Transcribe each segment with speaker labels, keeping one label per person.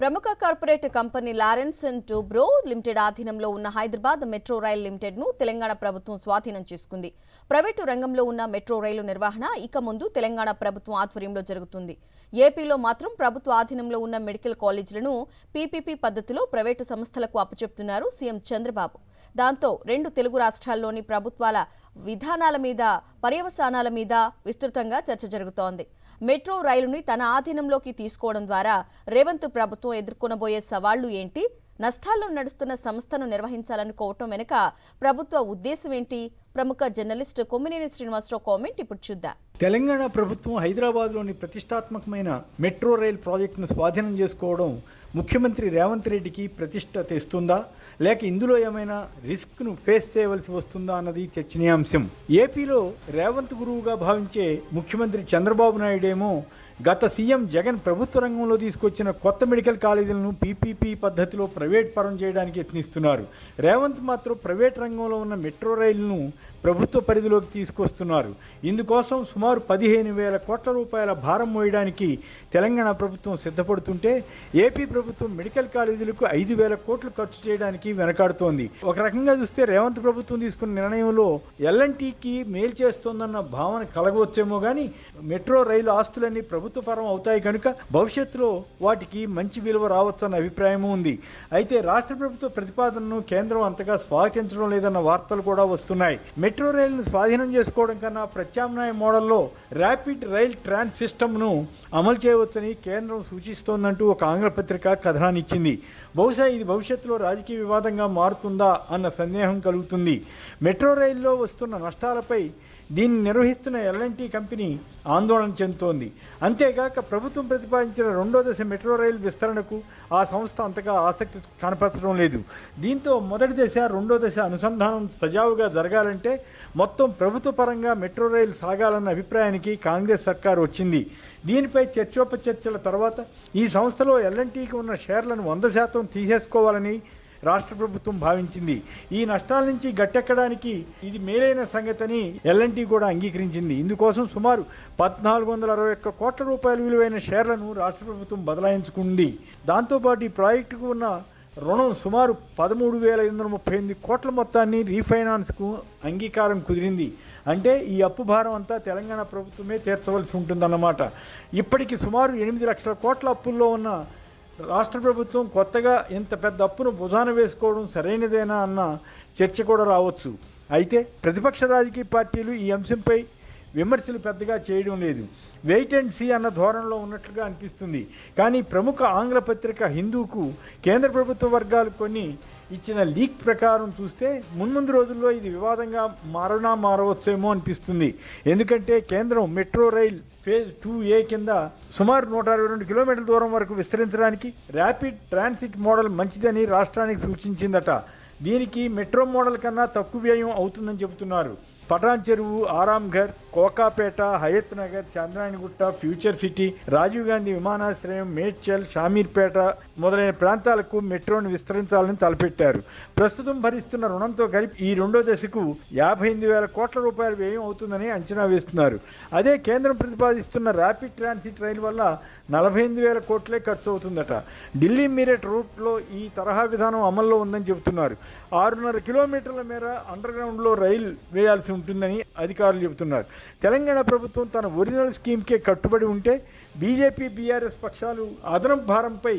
Speaker 1: ప్రముఖ corporate company Lawrence and Toubro limited ఆధీనంలో ఉన్న హైదరాబాద్ మెట్రో రైల్ లిమిటెడ్ ను తెలంగాణ ప్రభుత్వం స్వాధీనం చేసుకుంది. ప్రైవేటు రంగంలో ఉన్న మెట్రో రైలు నిర్వహణ ఇక ముందు తెలంగాణ ప్రభుత్వం ఆధ్వర్యంలో జరుగుతుంది. ఏపీలో మాత్రం ప్రభుత్వ ఆధీనంలో ఉన్న మెడికల్ కాలేజీలను పీపీపీ పద్ధతిలో ప్రైవేటు సంస్థలకు అప్పచెప్తున్నారు సీఎం చంద్రబాబు. దాంతో రెండు తెలుగు రాష్ట్రాల్లోని ప్రభుత్వాల విధానాల మీద, పర్యవసానాల మీద విస్తృతంగా చర్చ జరుగుతోంది. మెట్రో రైలుని తన ఆధీనంలోకి తీసుకోవడం ద్వారా రేవంత్ ప్రభుత్వం ఎదుర్కొనబోయే సవాళ్లు ఏంటి, నష్టాల్లో నడుస్తున్న సంస్థను నిర్వహించాలనుకోవటం వెనుక ప్రభుత్వ ఉద్దేశం ఏంటి? ప్రముఖ జర్నలిస్ట్ కొమ్మినేని శ్రీనివాసరావు కామెంట్ ఇప్పుడు చూద్దాం.
Speaker 2: తెలంగాణ ప్రభుత్వం హైదరాబాద్లోని ప్రతిష్టాత్మకమైన మెట్రో రైల్ ప్రాజెక్టును స్వాధీనం చేసుకోవడం ముఖ్యమంత్రి రేవంత్ రెడ్డికి ప్రతిష్ట తెస్తుందా, లేక ఇందులో ఏమైనా రిస్క్ను ఫేస్ చేయవలసి వస్తుందా అన్నది చర్చనీయాంశం. ఏపీలో రేవంత్ గురువుగా భావించే ముఖ్యమంత్రి చంద్రబాబు నాయుడేమో గత సీఎం జగన్ ప్రభుత్వ రంగంలో తీసుకొచ్చిన కొత్త మెడికల్ కాలేజీలను పీపీపీ పద్ధతిలో ప్రైవేట్ పరం చేయడానికి యత్నిస్తున్నారు. రేవంత్ మాత్రం ప్రైవేట్ రంగంలో ఉన్న మెట్రో రైలును ప్రభుత్వ పరిధిలోకి తీసుకొస్తున్నారు. ఇందుకోసం సుమారు 15,000 కోట్ల రూపాయల భారం మోయడానికి తెలంగాణ ప్రభుత్వం సిద్ధపడుతుంటే ఏపీ ప్రభుత్వం మెడికల్ కాలేజీలకు 5,000 కోట్లు ఖర్చు చేయడానికి వెనకాడుతోంది. ఒక రకంగా చూస్తే రేవంత్ ప్రభుత్వం తీసుకున్న నిర్ణయంలో ఎల్ఎన్టీకి మేలు చేస్తోందన్న భావన కలగవచ్చేమో కానీ మెట్రో రైలు ఆస్తులన్నీ ప్రభుత్వ పరం అవుతాయి కనుక భవిష్యత్తులో వాటికి మంచి విలువ రావచ్చన్న అభిప్రాయము ఉంది. అయితే రాష్ట్ర ప్రభుత్వ ప్రతిపాదనను కేంద్రం అంతగా స్వాగతించడం లేదన్న వార్తలు కూడా వస్తున్నాయి. మెట్రో రైలును స్వాధీనం చేసుకోవడం కన్నా ప్రత్యామ్నాయ మోడల్లో ర్యాపిడ్ రైల్ ట్రాన్స్ సిస్టమ్ను అమలు చేయవచ్చని కేంద్రం సూచిస్తోందంటూ ఒక ఆంగ్ల పత్రిక కథనాన్ని ఇచ్చింది. బహుశా ఇది భవిష్యత్తులో రాజకీయ వివాదంగా మారుతుందా అన్న సందేహం కలుగుతుంది. మెట్రో రైల్లో వస్తున్న నష్టాలపై దీన్ని నిర్వహిస్తున్న ఎల్ఎన్టీ కంపెనీ ఆందోళన చెందుతోంది. అంతేగాక ప్రభుత్వం ప్రతిపాదించిన రెండో దశ మెట్రో రైలు విస్తరణకు ఆ సంస్థ అంతగా ఆసక్తి కనపరచడం లేదు. దీంతో మొదటి దశ, రెండో దశ అనుసంధానం సజావుగా జరగాలంటే మొత్తం ప్రభుత్వ పరంగా మెట్రో రైలు సాగాలన్న అభిప్రాయానికి కాంగ్రెస్ సర్కారు వచ్చింది. దీనిపై చర్చోపచర్చల తర్వాత ఈ సంస్థలో ఎల్ఎన్టీకి ఉన్న షేర్లను 100% తీసేసుకోవాలని రాష్ట్ర ప్రభుత్వం భావించింది. ఈ నష్టాల నుంచి గట్టెక్కడానికి ఇది మేలైన సంగతిని ఎల్ఎన్టీ కూడా అంగీకరించింది. ఇందుకోసం సుమారు 1,461 కోట్ల రూపాయల విలువైన షేర్లను రాష్ట్ర ప్రభుత్వం బదలాయించుకుంది. దాంతోపాటు ఈ ప్రాజెక్టుకు ఉన్న రుణం సుమారు 13,838 కోట్ల మొత్తాన్ని రీఫైనాన్స్కు అంగీకారం కుదిరింది. అంటే ఈ అప్పు భారం అంతా తెలంగాణ ప్రభుత్వమే తీర్చవలసి ఉంటుందన్నమాట. ఇప్పటికి సుమారు 8 లక్షల కోట్ల అప్పుల్లో ఉన్న రాష్ట్ర ప్రభుత్వం కొత్తగా ఇంత పెద్ద అప్పును భుజాన వేసుకోవడం సరైనదేనా అన్న చర్చ కూడా రావచ్చు. అయితే ప్రతిపక్ష రాజకీయ పార్టీలు ఈ అంశంపై విమర్శలు పెద్దగా చేయడం లేదు. వెయిట్ అండ్ సీ అన్న ధోరణిలో ఉన్నట్లుగా అనిపిస్తుంది. కానీ ప్రముఖ ఆంగ్ల పత్రిక హిందూకు కేంద్ర ప్రభుత్వ వర్గాలు కొన్ని ఇచ్చిన లీక్ ప్రకారం చూస్తే మున్ముందు రోజుల్లో ఇది వివాదంగా మారవచ్చేమో అనిపిస్తుంది. ఎందుకంటే కేంద్రం మెట్రో రైల్ ఫేజ్ 2A కింద సుమారు 122 కిలోమీటర్ల దూరం వరకు విస్తరించడానికి ర్యాపిడ్ ట్రాన్సిట్ మోడల్ మంచిదని రాష్ట్రానికి సూచించిందట. దీనికి మెట్రో మోడల్ కన్నా తక్కువ వ్యయం అవుతుందని చెబుతున్నారు. పటాన్ చెరువు, ఆరాంఘర్, కోకాపేట, హయత్ నగర్, చంద్రాయణగుట్ట, ఫ్యూచర్ సిటీ, రాజీవ్ గాంధీ విమానాశ్రయం, మేడ్చల్, షామీర్పేట మొదలైన ప్రాంతాలకు మెట్రోను విస్తరించాలని తలపెట్టారు. ప్రస్తుతం భరిస్తున్న రుణంతో కలిపి ఈ రెండో దశకు 58,000 కోట్ల రూపాయల వ్యయం అవుతుందని అంచనా వేస్తున్నారు. అదే కేంద్రం ప్రతిపాదిస్తున్న ర్యాపిడ్ ట్రాన్సిట్ రైలు వల్ల 48,000 కోట్లే ఖర్చు అవుతుందట. ఢిల్లీ మీరట్ రూట్లో ఈ తరహా విధానం అమల్లో ఉందని చెబుతున్నారు. 6.5 కిలోమీటర్ల మేర అండర్ గ్రౌండ్లో రైలు వేయాల్సి ఉంటుందని అధికారులు చెబుతున్నారు. తెలంగాణ ప్రభుత్వం తన ఒరిజినల్ స్కీమ్కే కట్టుబడి ఉంటే బీజేపీ, బీఆర్ఎస్ పక్షాలు అదనపు భారంపై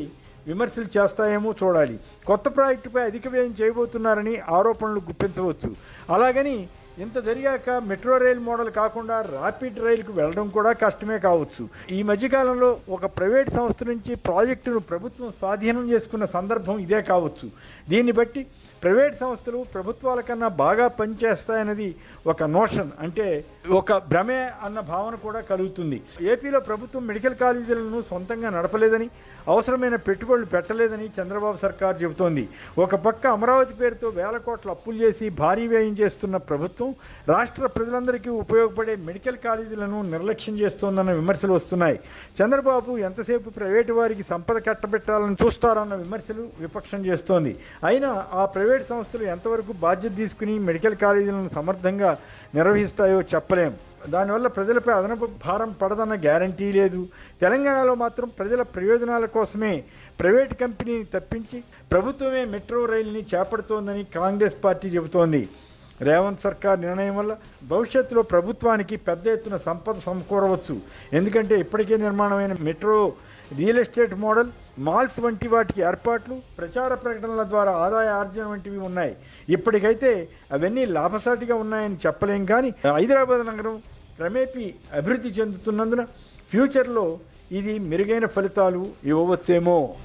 Speaker 2: విమర్శలు చేస్తాయేమో చూడాలి. కొత్త ప్రాజెక్టుపై అధిక వ్యయం చేయబోతున్నారని ఆరోపణలు గుప్పించవచ్చు. అలాగని ఇంత జరిగాక మెట్రో రైల్ మోడల్ కాకుండా ర్యాపిడ్ రైలుకు వెళ్ళడం కూడా కష్టమే కావచ్చు. ఈ మధ్యకాలంలో ఒక ప్రైవేట్ సంస్థ నుంచి ప్రాజెక్టును ప్రభుత్వం స్వాధీనం చేసుకున్న సందర్భం ఇదే కావచ్చు. దీన్ని బట్టి ప్రైవేట్ సంస్థలు ప్రభుత్వాల కన్నా బాగా పనిచేస్తాయన్నది ఒక నోషన్, అంటే ఒక భ్రమే అన్న భావన కూడా కలుగుతుంది. ఏపీలో ప్రభుత్వం మెడికల్ కాలేజీలను సొంతంగా నడపలేదని, అవసరమైన పెట్టుబడులు పెట్టలేదని చంద్రబాబు సర్కార్ చెబుతోంది. ఒక పక్క అమరావతి పేరుతో 1,000 కోట్ల అప్పులు చేసి భారీ వ్యయం చేస్తున్న ప్రభుత్వం రాష్ట్ర ప్రజలందరికీ ఉపయోగపడే మెడికల్ కాలేజీలను నిర్లక్ష్యం చేస్తోందన్న విమర్శలు వస్తున్నాయి. చంద్రబాబు ఎంతసేపు ప్రైవేటు వారికి సంపద కట్టబెట్టాలని చూస్తారన్న విమర్శలు విపక్షం చేస్తోంది. అయినా ఆ ప్రైవేట్ సంస్థలు ఎంతవరకు బాధ్యత తీసుకుని మెడికల్ కాలేజీలను సమర్థంగా నిర్వహిస్తాయో చెప్పలేం. దానివల్ల ప్రజలపై అదనపు భారం పడదన్న గ్యారంటీ లేదు. తెలంగాణలో మాత్రం ప్రజల ప్రయోజనాల కోసమే ప్రైవేట్ కంపెనీని తప్పించి ప్రభుత్వమే మెట్రో రైలుని చేపడుతోందని కాంగ్రెస్ పార్టీ చెబుతోంది. రేవంత్ సర్కార్ నిర్ణయం వల్ల భవిష్యత్తులో ప్రభుత్వానికి పెద్ద ఎత్తున సంపద సమకూరవచ్చు. ఎందుకంటే ఇప్పటికే నిర్మాణమైన metro real estate model, malls వంటి వాటికి ఏర్పాట్లు, ప్రచార ప్రకటనల ద్వారా ఆదాయ ఆర్జన వంటివి ఉన్నాయి. ఇప్పటికైతే అవన్నీ లాభసాటిగా ఉన్నాయని చెప్పలేం. కానీ హైదరాబాద్ నగరం క్రమేపీ అభివృద్ధి చెందుతున్నందున ఫ్యూచర్లో ఇది మెరుగైన ఫలితాలు ఇవ్వవచ్చేమో.